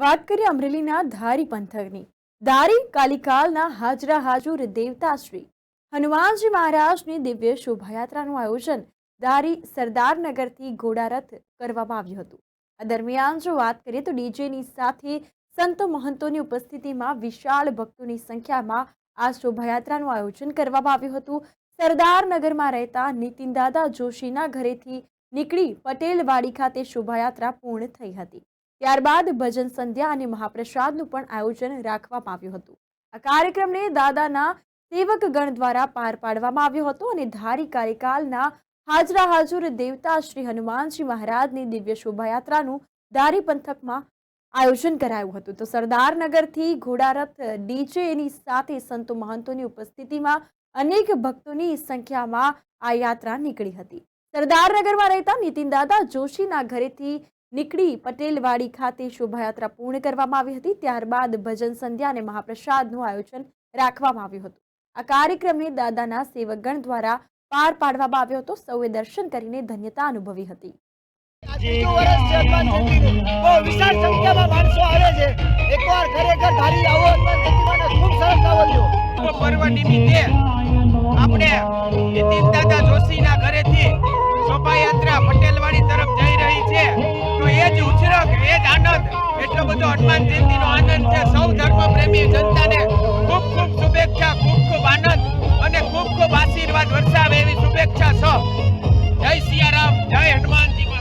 વાત કરીએ અમરેલીના ધારી પંથકની ધારી કાલિકાલના હાજરા હાજુર દેવતા શ્રી હનુમાનજી મહારાજની દિવ્ય શોભાયાત્રાનું આયોજન ધારી સરદારનગરથી ઘોડારથ કરવામાં આવ્યું હતું। આ દરમિયાન જો વાત કરીએ તો ડીજેની સાથે સંતો મહંતોની ઉપસ્થિતિમાં વિશાળ ભક્તોની સંખ્યામાં આ શોભાયાત્રાનું આયોજન કરવામાં આવ્યું હતું। સરદારનગરમાં રહેતા નીતિનદાદા જોશીના ઘરેથી નીકળી પટેલવાડી ખાતે શોભાયાત્રા પૂર્ણ થઈ હતી। ત્યારબાદ ભજન સંધ્યા અને મહાપ્રસાદનું પણ આયોજન રાખવામાં આવ્યું હતું। આ કાર્યક્રમને દાદાના સેવકગણ દ્વારા પાર પાડવામાં આવ્યો હતો અને ધારી કાર્યકાલના હાજરા હાજુર દેવતા શ્રી હનુમાનજી મહારાજની દિવ્ય શોભાયાત્રાનું ધારી પંથકમાં આયોજન કરાયું હતું। તો સરદારનગરથી ઘોડારથ ડીજેની સાથે સંતો મહંતોની ઉપસ્થિતિમાં અનેક ભક્તોની સંખ્યામાં આ યાત્રા નીકળી હતી। સરદારનગરમાં રહેતા નીતિનદાદા જોશીના ઘરેથી નીકળી પટેલવાડી ખાતે શોભાયાત્રા પૂર્ણ કરવામાં આવી હતી। ત્યારબાદ ભજન સંધ્યા અને મહાપ્રસાદનું આયોજન રાખવામાં આવ્યું હતું। આ કાર્યક્રમને દાદાના સેવકગણ દ્વારા પાર પાડવામાં આવ્યો હતો। સૌએ દર્શન કરીને ધન્યતા અનુભવી હતી। વિશાળ સંખ્યામાં માણસો આવે છે। એકવાર ખરેખર ધારી આવો હનુમાન જયંતીમાં ખૂબ સરસ આવજો। પર્વ નિમિત્તે આપણે નીતિનદાદા જોશીના ઘરેથી શોભાયાત્રા પટેલવાડી તરફ જઈ રહી છે। તો એ જ ઉછરક, એ જ આનંદ, એટલો બધો હનુમાન જયંતીનો આનંદ છે। સૌ ધર્મ પ્રેમી જનતાને ખૂબ ખૂબ શુભેચ્છા, ખૂબ ખૂબ આનંદ અને ખૂબ ખૂબ આશીર્વાદ વરસાવે એવી શુભેચ્છા સૌ। જય સિયારામ, જય હનુમાનજી।